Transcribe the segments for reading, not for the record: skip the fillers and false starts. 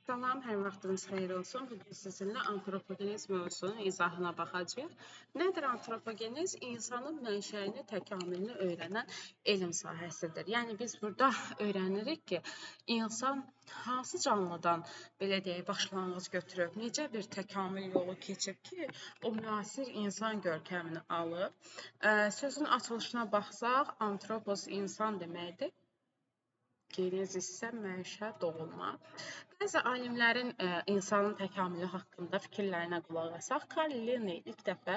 Salam, hər vaxtınız xeyir olsun. Bugün sizinlə antropogenez mövzusunun izahına baxacağıq. Nədir antropogenez? İnsanın mənşəyini, təkamülünü öyrənən elm sahəsidir. Yəni biz burada öyrənirik ki, insan hansı canlıdan belə deyək, başlanğıc götürüb, necə bir təkamül yolu keçib ki, o müasir insan görkəmini alıb. Sözün açılışına baxsaq, antropos insan deməkdir. Genez isə mənşə, doğulma. Bəzi alimlərin insanın təkamülü haqqında fikirlərinə qulaq asaq, Karl Linne ilk dəfə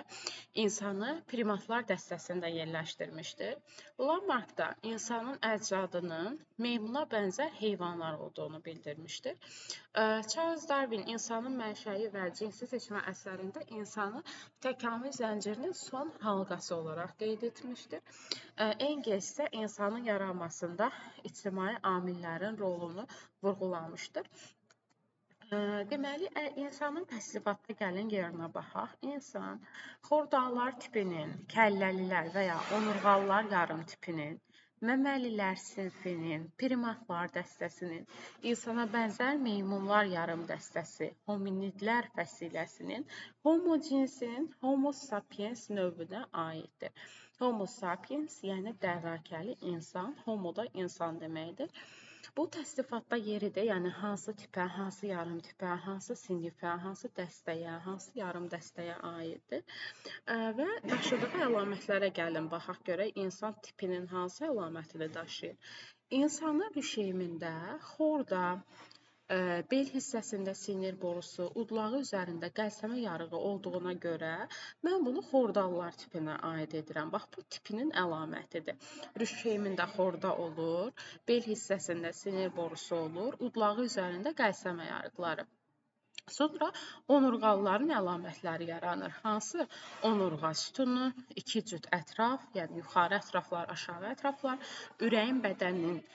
insanı primatlar dəstəsində yerləşdirmişdir. Lamarck da insanın əcdadının meymuna bənzər heyvanlar olduğunu bildirmişdir. Charles Darwin insanın mənşəyi və cinsi seçmə əsərində insanı təkamül zəncirinin son halqası olaraq qeyd etmişdir. Engels isə insanın yaranmasında ictimai amillərin rolunu vurğulamışdır. Deməli, insanın təsnifatda gəlin yerinə baxaq. İnsan xordallar tipinin, kəlləlilər və ya onurğalılar yarım tipinin, məməlilər sinfinin, primatlar dəstəsinin, insana bənzər meymunlar yarım dəstəsi, hominidlər fəsiləsinin, homo cinsinin Homo sapiens növünə aiddir. Homo sapiens, yəni dərrakəli insan, homo da insan deməkdir. Bu təsnifatda yeridir, yəni hansı tipə, hansı yarım tipə, hansı sinifə, hansı dəstəyə, hansı yarım dəstəyə aiddir. Və daşıdığı əlamətlərə gəlin baxaq görək insan tipinin hansı əlamətini daşıyır. İnsanın rüşeymində xorda, bel hissəsində sinir borusu, udlağı üzərində qəlsəmə yarığı olduğuna görə mən bunu xordallar tipinə aid edirəm. Bax, bu tipinin əlamətidir. Rüşeymində xorda olur, bel hissəsində sinir borusu olur, udlağı üzərində qəlsəmə yarıqları. Sonra onurğalıların əlamətləri yaranır. Hansı? Onurğa sütunu, iki cüt ətraf, yəni yuxarı ətraflar, aşağı ətraflar, ürəyin bədəninin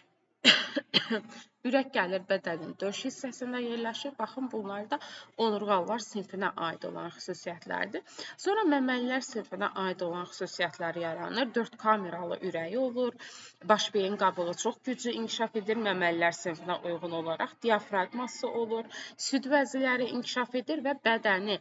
ürək gəlir bədənin döş hissəsində yerləşir. Baxın, bunlar da onurğalılar sinfinə aid olan xüsusiyyətlərdir. Sonra məməlilər sinfinə aid olan xüsusiyyətlər yaranır. 4 kameralı ürəyi olur. Baş beyin qabığı çox güclü inkişaf edir. Məməlilər sinfinə uyğun olaraq diafraqması olur. Süd vəziləri inkişaf edir və bədəni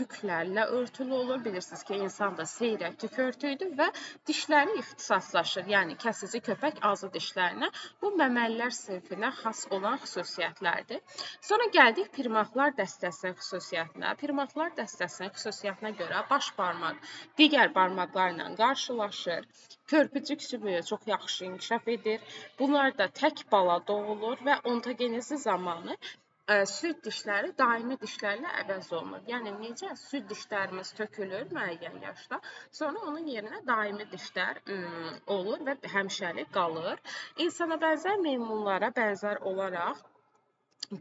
tüklərlə örtülü olur. Bilirsiniz ki, insan da seyrək tük örtüydür və dişləri ixtisaslaşır. Yəni kəsici köpək azı dişlərinə. Bu məməlilər sinfinə xas olan xüsusiyyətlərdir. Sonra gəldik primatlar dəstəsinin xüsusiyyətinə. Primatlar dəstəsinin xüsusiyyətinə görə baş barmaq digər barmaqlarla qarşılaşır. Körpücük sümüyü çox yaxşı inkişaf edir. Bunlar da tək bala doğulur və ontogenezi zamanı süd dişləri daimi dişlərlə əvəz olunur. Yəni necə? Süd dişlərimiz tökülür müəyyən yaşda, sonra onun yerinə daimi dişlər olur və həmişəlik qalır. İnsana bənzər meymunlara bənzər olaraq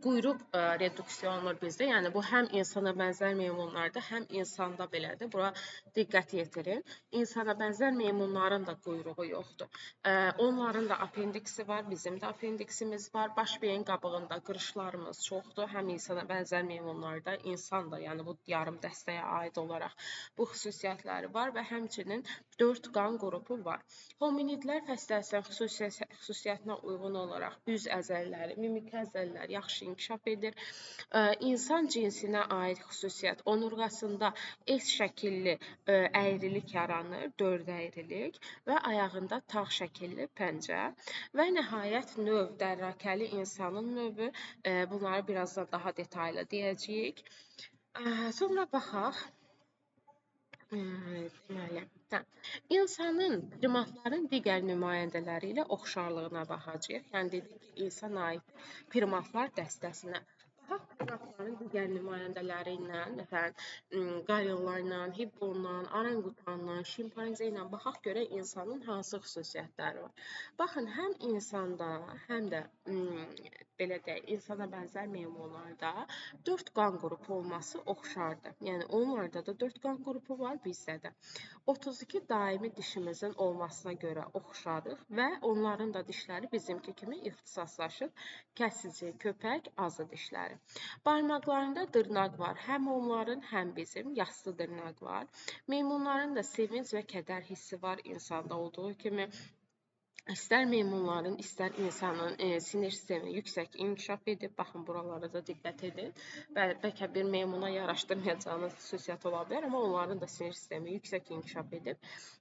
quyruq reduksiya olunur bizdə. Yəni bu həm insana bənzər meymunlarda, həm insanda belədir. Bura diqqət yetirin. İnsana bənzər meymunların da quyruğu yoxdur. Onların da apendiksi var, bizim də apendiksimiz var. Baş beyin qabığında qırışlarımız çoxdur. Həm insana bənzər meymunlarda, insan da, yəni bu yarım dəstəyə aid olaraq bu xüsusiyyətləri var və həmçinin 4 qan qrupu var. Hominidlər fəsiləsinin xüsusiyyətinə uyğun olaraq üz əzələləri, mimik əzələləri yaxşı inkişaf edir. İnsan cinsinə aid xüsusiyyət onurğasında S şəkilli əyrilik yaranır, 4 əyrilik və ayağında tağ şəkilli pəncə və nəhayət növ, dərrakəli insanın növü, bunları birazdan daha detaylı deyəcəyik. Sonra baxaq. Deməli, insanın primatların digər nümayəndələri ilə oxşarlığına baxacağıq. Yəni dedik ki, insana aid primatlar dəstəsinə. Baxaq primatların digər nümayəndələri ilə, məsələn, qarillarla, hipponla, oranqutanla, şimpanze ilə baxaq görək insanın hansı xüsusiyyətləri var. Baxın, həm insanda, həm də belə deyək, insana bənzər meymunlarda 4 qan qrupu olması oxşardır. Yəni onlarda da 4 qan qrupu var, bizdə də. 32 daimi dişimizin olmasına görə oxşarıq və onların da dişləri bizimki kimi ixtisaslaşır. Kəsici, köpək, azı dişləri. Barmaqlarında dırnaq var. Həm onların, həm bizim yassı dırnaq var. Meymunların da sevinc və kədər hissi var insanda olduğu kimi. İstər meymunların, istər insanın sinir sistemi yüksək inkişaf edib. Baxın, buralara da diqqət edin. Bəlkə bir meymuna yaraşdırmayacağınız xüsusiyyət ola bilər, amma onların da sinir sistemi yüksək inkişaf edib.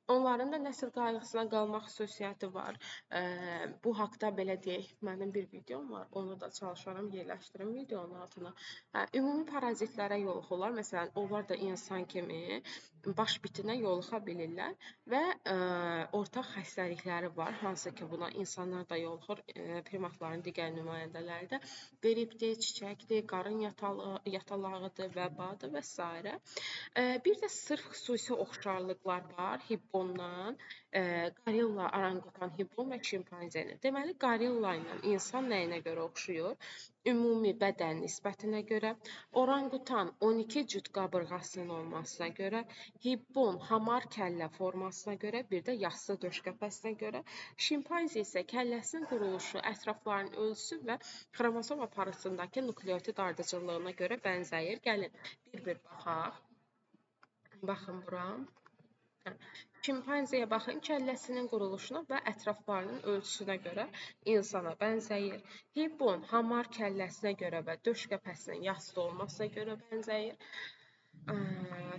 Onların da nəsil qayğısına qalmaq xüsusiyyəti var. Bu haqda belə deyək, mənim bir videom var. Onu da çalışaram yerləşdirim videonun altına. Ümumi parazitlərə yoluxurlar. Məsələn, onlar da insan kimi baş bitinə yoluxa bilirlər və ortaq xəstəlikləri var, hansı ki, buna insanlar da yoluxur, primatların digər nümayəndələri də. Qripdir, çiçəkdir, qarın yatalağıdır, vəbadır və s. Bir də sırf xüsusi oxşarlıqlar var hippondan, qorilla, oranqutan, hippon və şimpanzeni. Deməli, qorilla ilə insan nəyinə görə oxşuyur? Ümumi bədən nisbətinə görə, oranqutan 12 cüt qabırğasının olmasına görə, hippon hamar kəllə formasına görə, bir də yassı döş qəfəsinə görə, şimpanze isə kəlləsinin quruluşu, ətraflarının ölçüsü və xromosom aparatındakı nukleotid ardıcıllığına görə bənzəyir. Gəlin bir-bir baxaq. Baxın bura. Şimpanzeyə baxın, kəlləsinin quruluşuna və ətraflarının ölçüsünə görə insana bənzəyir. Hippon hamar kəlləsinə görə və döş qəfəsinin yassı olmasına görə bənzəyir.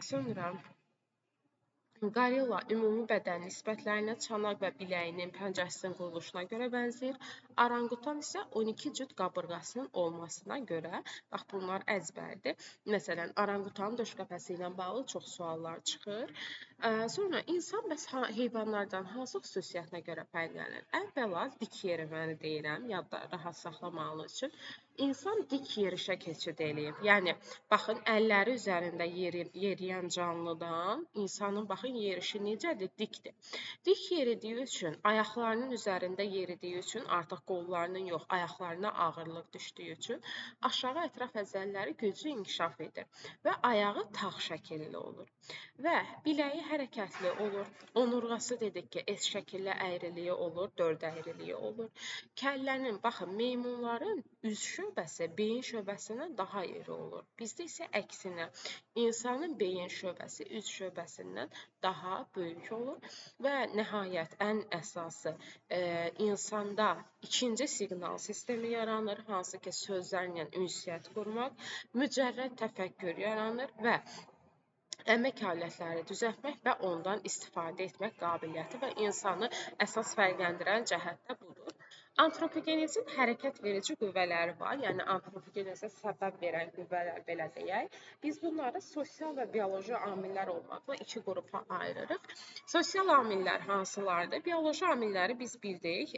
Sonra qorilla ümumi bədən nisbətlərinə, çanaq və biləyinin, pəncəsinin quruluşuna görə bənzəyir. Oranqutan isə 12 cüt qabırğasının olmasına görə, bax bunlar əzbərdir. Məsələn, oranqutanın döş qəfəsi ilə bağlı çox suallar çıxır. Sonra insan bəs heyvanlardan hansı xüsusiyyətinə görə fərqlənir? Əvvəla dik yeriməni deyirəm, yadda rahat saxlamağınız üçün. İnsan dik yerişə keçid eləyib. Yəni, baxın, əlləri üzərində yeriyən canlıdan insanın, baxın, yerişi necədir? Dikdir. Dik yeridiyi üçün, ayaqlarının üzərində yeridiyi üçün, artıq qollarının yox, ayaqlarına ağırlıq düşdüyü üçün aşağı ətraf əzələləri güclü inkişaf edir və ayağı tağ şəkilli olur və biləyi hərəkətli olur. Onurğası dedik ki, S şəkilli əyriliyi olur, dörd əyriliyi olur. Kəllənin, baxın, meymunların üz şöbəsi beyin şöbəsindən daha iri olur. Bizdə isə əksinə, insanın beyin şöbəsi üz şöbəsindən daha böyük olur və nəhayət ən əsası insanda ikinci siqnal sistemi yaranır, hansı ki, sözlərlə ünsiyyət qurmaq, mücərrəd təfəkkür yaranır və əmək alətləri düzəltmək və ondan istifadə etmək qabiliyyəti və insanı əsas fərqləndirən cəhət də budur. Antropogenezin hərəkət verici qüvvələri var, yəni antropogenezə səbəb verən qüvvələr belə deyək. Biz bunları sosial və bioloji amillər olmaqla iki qrupa ayırırıq. Sosial amillər hansılardır? Bioloji amilləri biz bildik.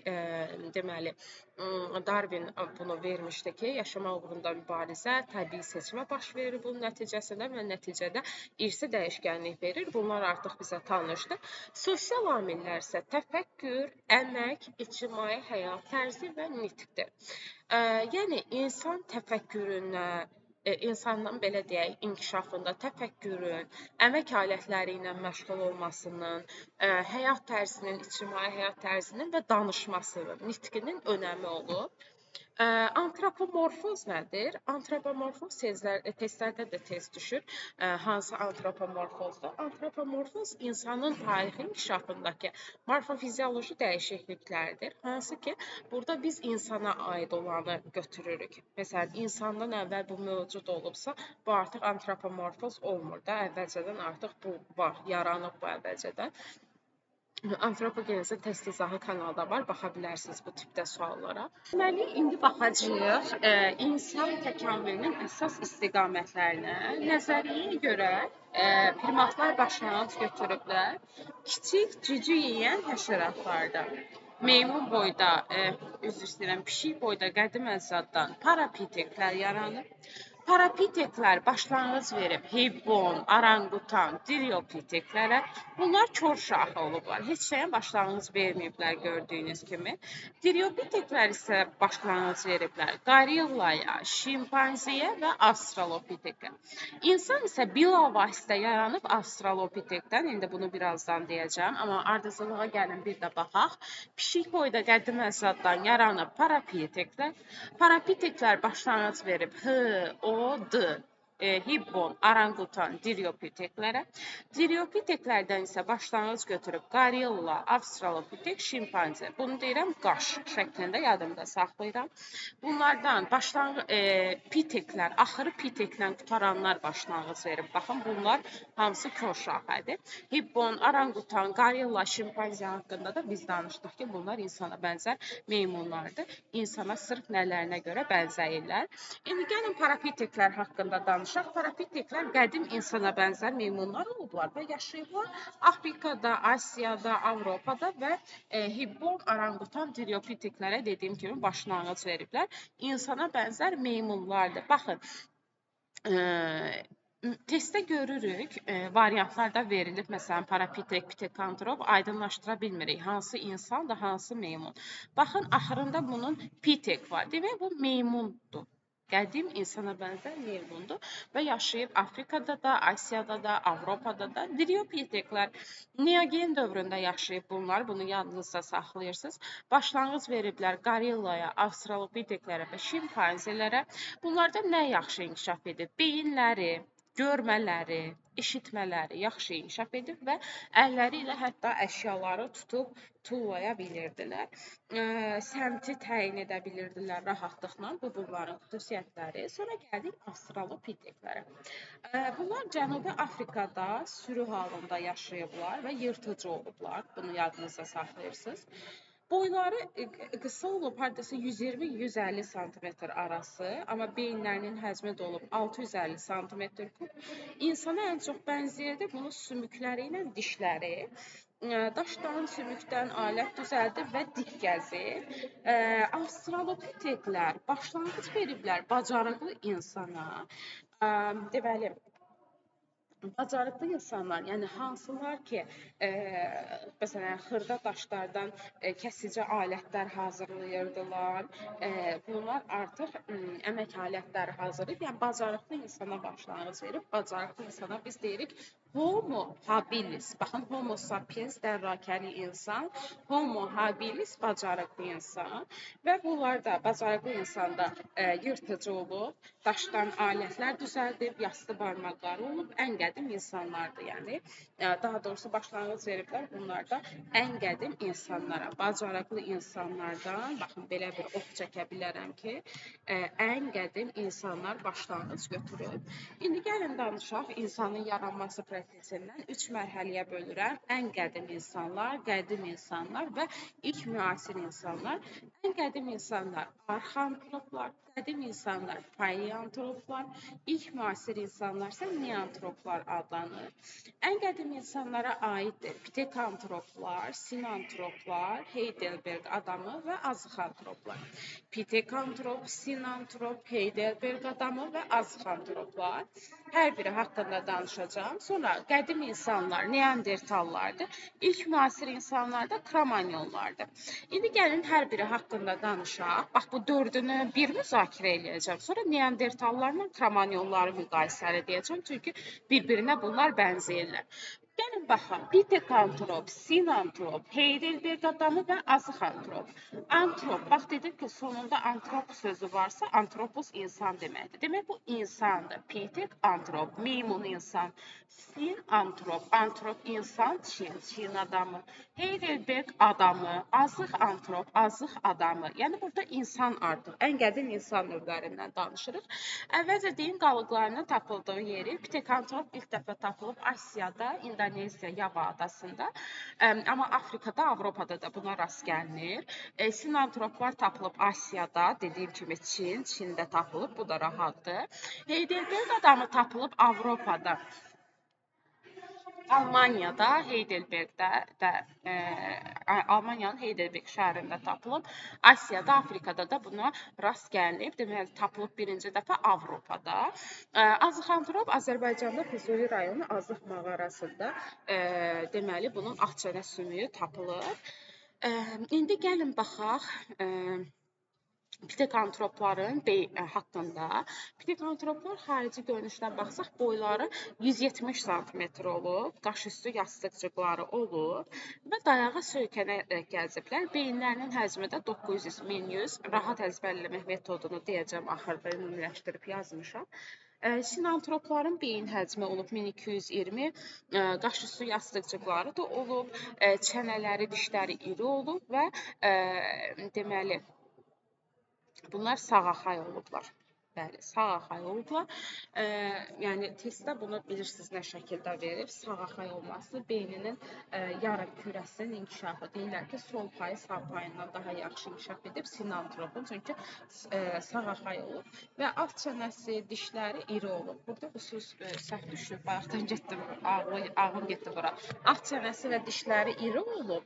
Deməli, Darwin bunu vermişdi ki, yaşamaq uğrunda mübarizə, təbii seçimə baş verir bunun nəticəsində və nəticədə irsi dəyişkənlik verir. Bunlar artıq bizə tanışdır. Sosial amillər isə təfəkkür, əmək, ictimai həyat tərzi və nitqdir. Yəni, insan təfəkkürünə, insandan belə deyək, inkişafında təfəkkürün, əmək alətləri ilə məşğul olmasının, həyat tərzinin, ictimai həyat tərzinin və danışmasının, nitqinin önəmi olur. Antropomorfoz nədir? Antropomorfoz testlərdə də test düşür. Hansı antropomorfozdur? Antropomorfoz insanın tarixi inkişafındakı morfofizioloji dəyişikliklərdir. Hansı ki, burada biz insana aid olanı götürürük. Məsələn, insandan əvvəl bu mövcud olubsa, bu artıq antropomorfoz olmur da. Əvvəlcədən artıq bu var, yaranıb bu əvvəlcədən. Antropogenezin test izahı kanalda var, baxa bilərsiniz bu tipdə suallara. Deməli, indi baxacağıq insan təkamülünün əsas istiqamətlərinə. Nəzəriyyəyə görə primatlar başlanğıc götürüblər kiçik cücü yeyən həşəratlardan. Meymun boyda, üzr istəyirəm, pişik boyda qədim əzaddan parapiteklər yaranıb. Parapiteklər başlanğıc verib hippon, oranqutan, driopiteklərə. Bunlar kör şahı olublar. Heç nəyə başlanğıc verməyiblər gördüyünüz kimi. Driopiteklər isə başlanğıc veriblər qorillaya, şimpanzeyə və avstralopitekə. İnsan isə bilavasitə yaranıb avstralopitekdən. İndi bunu birazdan deyəcəm, amma ardıcılığa gəlin bir də baxaq. Pişik boyda qədim əzaddan yaranıb parapiteklər. Parapiteklər başlanğıc verib H, O, D. hibbon, orangutan, diriopiteklərə. Diriopiteklərdən isə başlanğıc götürüb gorilla, avstralopitek, şimpanze. Bunu deyirəm qaş şəklində yadımda saxlayıram. Bunlardan piteklər, axırı piteklə qutaranlar başlanğıc verib. Baxın, bunlar hamısı kör şaxədir. Hibbon, orangutan, gorilla, şimpanze haqqında da biz danışdıq ki, bunlar insana bənzər meymunlardır. İnsana sırf nələrinə görə bənzəyirlər. İndi gəlin parapiteklər haqqında danışaq. Parapiteklər qədim insana bənzər meymunlar olublar və yaşayıblar Afrikada, Asiyada, Avropada və hibbon, orangutan, diriopiteklərə dediyim kimi başlanğıc veriblər. İnsana bənzər meymunlardır. Baxın, testdə görürük, variantlarda verilib, məsələn, parapitek, pitekantrop aydınlaşdıra bilmirik. Hansı insandır, hansı meymun. Baxın, axırında bunun pitek var. Demək, bu meymundur. Qədim insana bənzər meymundur və yaşayıb Afrikada da, Asiyada da, Avropada da. Diriopiteklər neogen dövründə yaşayıb bunlar, bunu yadınızda saxlayırsınız. Başlanğıc veriblər gorillaya, avstralopiteklərə və şimpanzelərə. Bunlarda nə yaxşı inkişaf edib? Beyinləri, görmələri, eşitmələri yaxşı inkişaf edib və əlləri ilə hətta əşyaları tutub tullaya bilirdilər. Səmti təyin edə bilirdilər rahatlıqla. Bu, bunların xüsusiyyətləri. Sonra gəldik avstralopiteklərə. Bunlar Cənubi Afrikada sürü halında yaşayıblar və yırtıcı olublar. Bunu yadınızda saxlayırsınız. Boyları qısa olub, hardasa 120-150 sm arası, amma beyinlərinin həcmi də olub 650 sm kub. İnsana ən çox bənzəyirdi bunun sümükləri ilə dişləri. Daşdan, sümükdən alət düzəldib və dik gəzir. Avstralopiteklər başlanğıc veriblər bacarıqlı insana. Deməli, bacarıqlı insanlar, yəni hansılar ki, məsələn, xırda daşlardan kəsici alətlər hazırlayırdılar. Bunlar artıq əmək alətləri hazırlayıb, yəni bacarıqlı insana başlanğıc verib. Bacarıqlı insana biz deyirik Homo habilis. Baxın, Homo sapiens dərrakəli insan, Homo habilis bacarıqlı insan və bunlar da bacarıqlı insanda yırtıcı olub, daşdan alətlər düzəldib, yastı barmaqları olub, ən qədim insanlardır. Yəni, daha doğrusu başlanğıc veriblər bunlar da ən qədim insanlara, bacarıqlı insanlardan, baxın, belə bir ox çəkə bilərəm ki, ən qədim insanlar başlanğıc götürüb. İndi gəlin danışaq insanın yaranması prosesindən 3 mərhələyə bölürəm. Ən qədim insanlar və ilk müasir insanlar. Ən qədim insanlar arxantroplar, qədim insanlar paleantroplar, ilk müasir insanlar isə neantroplar adlanır. Ən qədim insanlara aiddir pitekantroplar, sinantroplar, Heidelberg adamı və azıxantroplar. Pitekantrop, sinantrop, Heidelberg adamı və azıxantroplar. Hər biri haqqında danışacağım. Sonra qədim insanlar neandertallardır. İlk müasir insanlar da kromanyonlardır. İndi gəlin hər biri haqqında danışaq. Bax, bu dördünü bir müzakirə eləyəcəm. Sonra neandertallarla kromanyonları müqayisə edəcəm. Çünki bir-birinə bunlar bənzəyirlər. Gəlin baxın, pitekantrop, sinantrop, Heidelberg adamı və azıxantrop. Antrop, bax dedim ki, sonunda antrop sözü varsa, antropos insan deməkdir. Demək, bu insandır. Pitek, antrop, meymun insan. Sinantrop, antrop insan, Çin adamı. Heidelberg adamı, azıq antrop, azıq adamı. Yəni, burada insan artıq, ən qədim insan növlərindən danışırıq. Əvvəlcə deyim, qalıqlarının tapıldığı yeri, pitekantrop ilk dəfə tapılıb Asiyada, İndoneziya, Yava adasında. Amma Afrikada, Avropada da buna rast gəlinir. Sinantroplar tapılıb Asiyada, dediyim kimi Çində tapılıb, bu da rahatdır. Heidelberg adamı tapılıb Avropada. Almaniyada, Almaniyanın Heidelberg şəhərində tapılıb. Asiyada, Afrikada da buna rast gəlinib. Deməli, tapılıb birinci dəfə Avropada. Azıxantrop Azərbaycanda Füzuli rayonu Azıq mağarasında deməli, bunun Ağçənə sümüyü tapılıb. İndi gəlin baxaq pitekantropların haqqında. Pitekantroplar xarici görünüşünə baxsaq, boyları 170 sm olub, qaşüstü yastıqcıqları olub və dayağa söykənərək gəziblər. Beyinlərinin həcmi də 900-1100. Rahat əzbərləmək metodunu deyəcəm, axırda ümumiləşdirib yazmışam. Sinantropların beyin həcmi olub 1220, qaşüstü yastıqcıqları da olub, çənələri, dişləri iri olub və deməli, bunlar sağaxay olublar. Bəli, sağaxay olublar. Yəni testdə bunu bilirsiniz nə şəkildə verir. Sağaxay olması beyninin yarım kürəsinin inkişafı. Deyirlər ki, sol payı sağ payından daha yaxşı inkişaf edib sinantropun, çünki sağaxay olub və alt çənəsi, dişləri iri olub. Burada bu söz səhv düşüb, bayaqdan getdim, ağlım getdi bura. Alt çənəsi və dişləri iri olub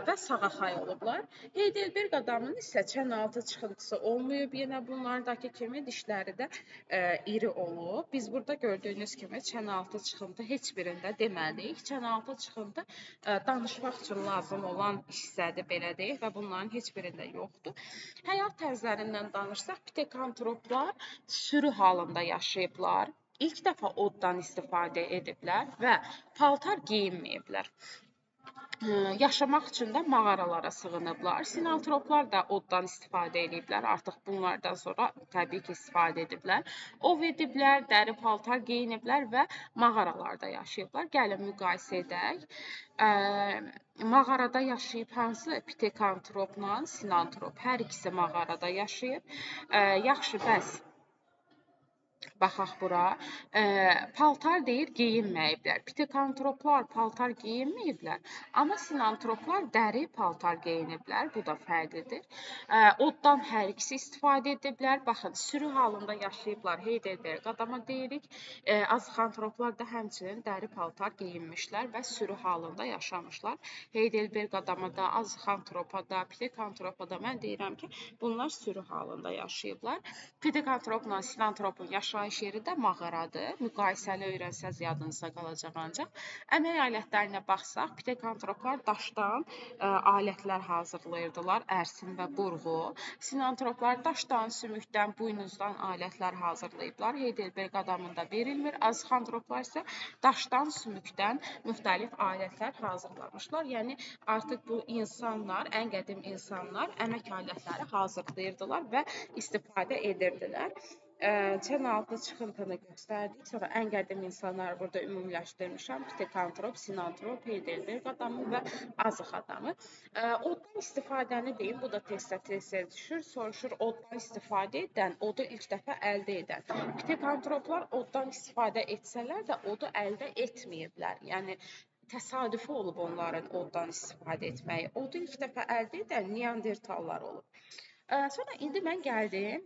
və sağaxay olublar. Heidelberg adamının isə çənəaltı çıxıntısı olmayıb. Yenə bunlardakı kimi dişləri də iri olub. Biz burada gördüyünüz kimi çənəaltı çıxıntı heç birində deməliyik. Çənəaltı çıxıntı danışmaq üçün lazım olan hissədir, belə deyək, və bunların heç birində yoxdur. Həyat tərzlərindən danışsaq, pitekantroplar sürü halında yaşayıblar. İlk dəfə oddan istifadə ediblər və paltar geyinməyiblər. Yaşamaq üçün də mağaralara sığınıblar. Sinantroplar da oddan istifadə ediblər. Artıq bunlardan sonra təbii ki, istifadə ediblər. Ov ediblər, dəri paltar geyiniblər və mağaralarda yaşayıblar. Gəlin müqayisə edək. Mağarada yaşayıb hansı pitekantropla sinantrop? Hər ikisi mağarada yaşayıb. Yaxşı, bəs baxaq bura. Paltar deyir, geyinməyiblər. Pitekantroplar paltar geyinməyiblər, amma sinantroplar dəri paltar geyiniblər. Bu da fərqlidir. Oddan hər ikisi istifadə ediblər. Baxın, sürü halında yaşayıblar. Heidelberg adama deyirik. Azıxantroplar da həmçinin dəri paltar geyinmişlər və sürü halında yaşamışlar. Heidelberg adama da, azıxantropa da, pitekantrop'a da mən deyirəm ki, bunlar sürü halında yaşayıblar. Pitekantropla sinantropun yaşayış yeri də mağaradır. Müqayisəli öyrənsəz yadınızda qalacaq ancaq. Əmək alətlərinə baxsaq, pitekantroplar daşdan alətlər hazırlayırdılar, ərsin və burğu. Sinantroplar daşdan, sümükdən, buynuzdan alətlər hazırlayıblar. Heidelberg adamında verilmir. Azıxantroplar isə daşdan, sümükdən müxtəlif alətlər hazırlamışlar. Yəni artıq bu insanlar, ən qədim insanlar əmək alətləri hazırlayırdılar və istifadə edirdilər. Çənəaltı çıxıntını göstərdik. Sonra ən qədim insanları burada ümumiləşdirmişəm. Pitekantrop, sinantrop, Heidelberg adamı və azıq adamı. Oddan istifadəni deyim, bu da testə düşür. Soruşur, oddan istifadə edən, odu ilk dəfə əldə edən. Pitekantroplar oddan istifadə etsələr də odu əldə etməyiblər. Yəni təsadüfi olub onların oddan istifadə etməyi. Odu ilk dəfə əldə edən neandertallar olub. Sonra indi mən gəldim.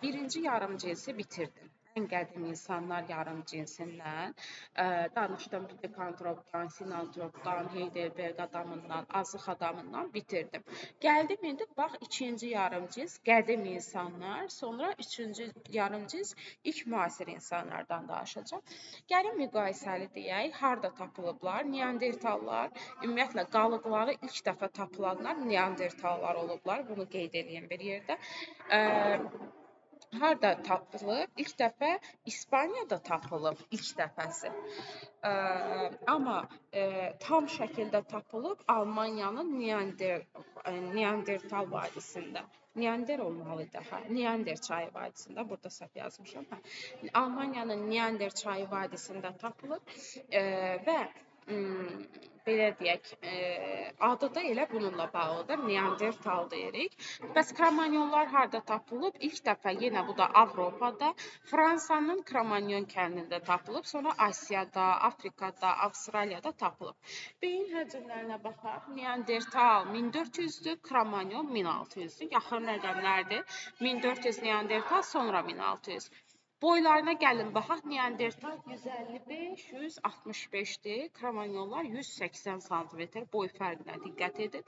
Birinci yarım cinsi bitirdim. Ən qədim insanlar yarım cinsindən danışdım. Pitekantropdan, sinantropdan, Heidelberg adamından, azıq adamından bitirdim. Gəldim indi bax ikinci yarım cins qədim insanlar, sonra üçüncü yarım cins ilk müasir insanlardan danışacağam. Gəlin müqayisəli deyək, harda tapılıblar? Neandertallar, ümumiyyətlə qalıqları ilk dəfə tapılanlar neandertallar olublar. Bunu qeyd edeyim bir yerdə. Harda tapılıb? İlk dəfə İspaniyada tapılıb, ilk dəfəsi. Amma tam şəkildə tapılıb Almaniyanın Neandertal vadisində. Neander olmalıdır, Neander çayı vadisində, burada səhv yazmışam. Almaniyanın Neander çayı vadisində tapılıb və belə deyək, adı da elə bununla bağlıdır, Neandertal deyirik. Bəs Kramanyonlar harda tapılıb? İlk dəfə yenə bu da Avropada, Fransanın Kramanyon kəndində tapılıb, sonra Asiyada, Afrikada, Avstraliyada tapılıb. Beyin həcmlərinə baxaq, Neandertal 1400-dür, Kramanyon 1600-dür, yaxın rəqəmlərdir. 1400 Neandertal, sonra 1600. Boylarına gəlin, baxaq, Neandertal 155-165-dir, Kramanyonlar 180 cm boy fərqinə diqqət edin.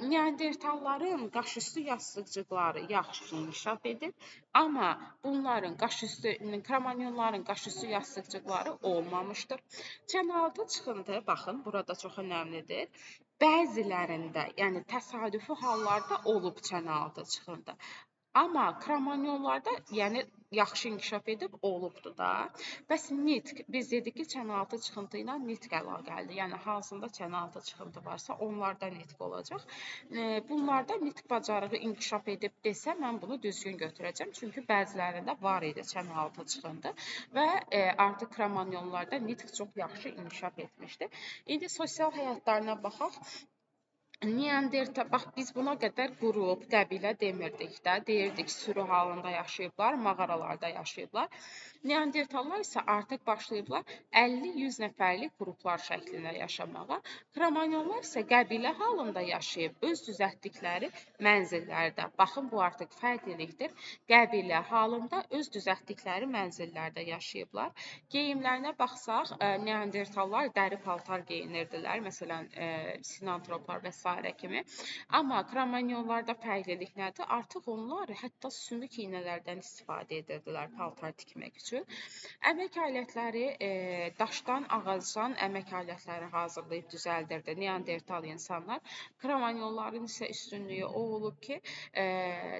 Neandertalların qaşüstü yastıqcıqları yaxşı inkişaf edib, amma bunların Kramanyonların qaşüstü yastıqcıqları olmamışdır. Çənəaltı çıxıntı, baxın, burada çox önəmlidir. Bəzilərində, yəni təsadüfi hallarda olub çənəaltı çıxıntı. Amma Kramanyonlarda, yəni yaxşı inkişaf edib olubdu da. Bəs nitq, biz dedik ki, çənəaltı çıxıntı ilə nitq əlaqəlidir. Yəni hansında çənəaltı çıxıntı varsa, onlarda nitq olacaq. Bunlarda nitq bacarığı inkişaf edib desə, mən bunu düzgün götürəcəm. Çünki bəzilərində var idi çənəaltı çıxıntı və artıq kromanyonlarda nitq çox yaxşı inkişaf etmişdi. İndi sosial həyatlarına baxaq. Neandertal, bax biz buna qədər qrup, qəbilə demirdik də, deyirdik sürü halında yaşayıblar, mağaralarda yaşayıblar. Neandertallar isə artıq başlayıblar 50-100 nəfərlik qruplar şəklində yaşamağa. Kromanyonlar isə qəbilə halında yaşayıb öz düzəltdikləri mənzillərdə. Baxın, bu artıq fərqlilikdir. Qəbilə halında öz düzəltdikləri mənzillərdə yaşayıblar. Geyimlərinə baxsaq, neandertallar dəri paltar geyinirdilər, məsələn, sinantroplar və s. kimi. Amma kromanyonlarda fərqlilik nədir? Artıq onlar hətta sümük iynələrdən istifadə edirdilər paltar tikmək üçün. Əmək alətləri, daşdan, ağacdan əmək alətləri hazırlayıb düzəldirdi neandertal insanlar. Kromanyonların isə üstünlüyü o olub ki,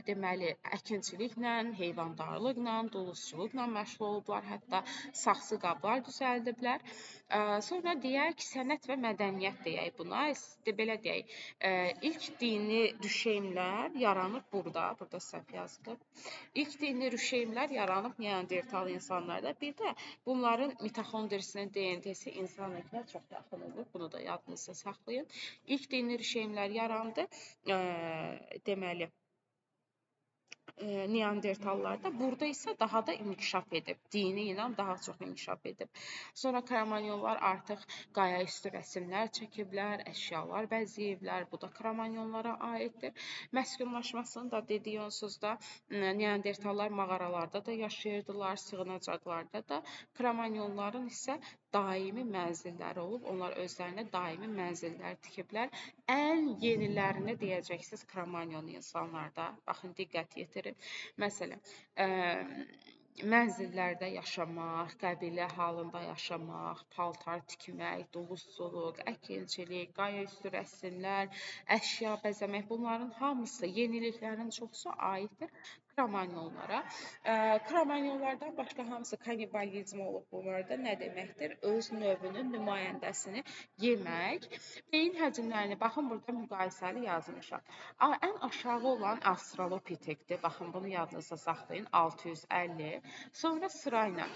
deməli, əkinçiliklə, heyvandarlıqla, dulusçuluqla məşğul olublar, hətta saxsı qablar düzəldiblər. Sonra deyək ki, sənət və mədəniyyət deyək buna. Belə deyək, ilk dini rüşeymlər yaranıb burada səhv yazılıb. İlk dini rüşeymlər yaranıb neandertal insanlarda. Bir də bunların mitoxondrisinin DNT-si insan növünə çox yaxın olur. Bunu da yadınızda saxlayın. İlk dini rüşeymlər yarandı. Deməli, neandertallarda. Burada isə daha da inkişaf edib. Dini ilə daha çox inkişaf edib. Sonra kromanyonlar artıq qaya üstü rəsmlər çəkiblər, əşyalar bəzəyiblər. Bu da kromanyonlara aiddir. Məskunlaşmasını da dediyi onsuz da neandertallar mağaralarda da yaşayırdılar, sığınacaqlarda da. Kromanyonların isə daimi mənzilləri olub. Onlar özlərinə daimi mənzillər tikiblər. Ən yenilərini deyəcəksiniz kromanyon insanlarda. Baxın, diqqət yetirin. Məsələn, mənzillərdə yaşamaq, qəbilə halında yaşamaq, paltar tikmək, dulusçuluq, əkinçilik, qaya üstü rəsmlər, əşya bəzəmək, bunların hamısı, yeniliklərin çoxusu aiddir kromanyonlara. Kromanyonlardan başqa hamısı kannibalizm olub bunlarda. Nə deməkdir? Öz növünün nümayəndəsini yemək. Beyin həcmlərini, baxın, burada müqayisəli yazmışam. Ən aşağı olan Australopitekdir. Baxın, bunu yadınızda saxlayın. 650. Sonra sırayla,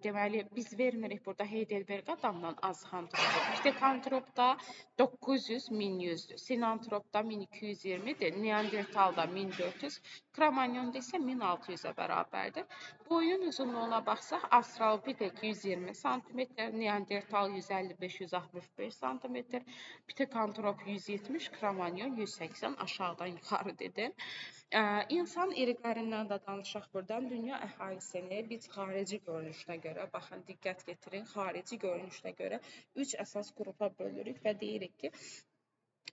deməli, biz vermirik burada Heidelberg adamdan azıxantropu. Pitekantropda 900-1100'dür. Sinantropda 1220'dir. Neandertalda 1400. Kromanyonda isə 1600-ə bərabərdir. Boyun uzunluğuna baxsaq, Australopitek 120 cm, Neandertal 155-165 cm, Pitekantrop 170, Kromanyon 180, aşağıdan yuxarı dedim. İnsan irqlərindən də danışaq buradan. Dünya əhalisini biz xarici görünüşünə görə, baxın, diqqət getirin, xarici görünüşünə görə 3 əsas qrupa bölürük və deyirik ki,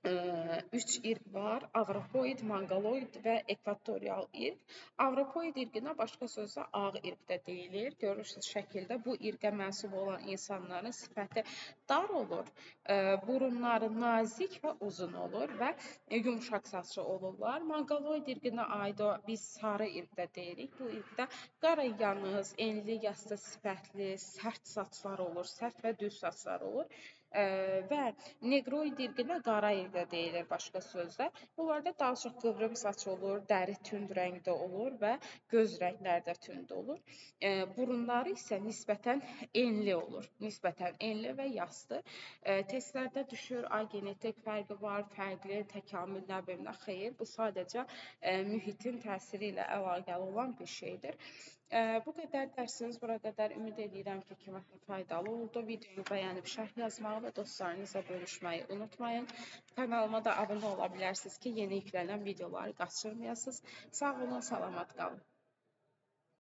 3 irq var. Avropoid, Mongoloid və ekvatorial irq. Avropoid irqinə başqa sözlə ağ irq də deyilir. Görürsünüz şəkildə bu irqə mənsub olan insanların sifəti dar olur, burunları nazik və uzun olur və yumşaq saçlı olurlar. Mongoloid irqinə aid o biz sarı irq də deyirik. Bu irqdə qara yanız, enli, yastı sifətli, sərt saçlar olur, sərt və düz saçlar olur. Və negroid irqinə qara irq də deyilir başqa sözlə. Bunlarda daha çox qıvrım saç olur, dəri tünd rəngdə olur və göz rəngləri də tünd olur. Burunları isə nisbətən enli olur. Nisbətən enli və yastı. Testlərdə düşür, genetik fərqi var, fərqli, təkamül nəbinə xeyir. Bu sadəcə mühitin təsiri ilə əlaqəli olan bir şeydir. Bu qədər dərsiniz bura qədər. Ümid edirəm ki, kimə faydalı oldu. Videonu bəyənib şərh yazmağı və dostlarınızla bölüşməyi unutmayın. Kanalıma da abunə ola bilərsiniz ki, yeni yüklənən videoları qaçırmayasınız. Sağ olun, salamat qalın.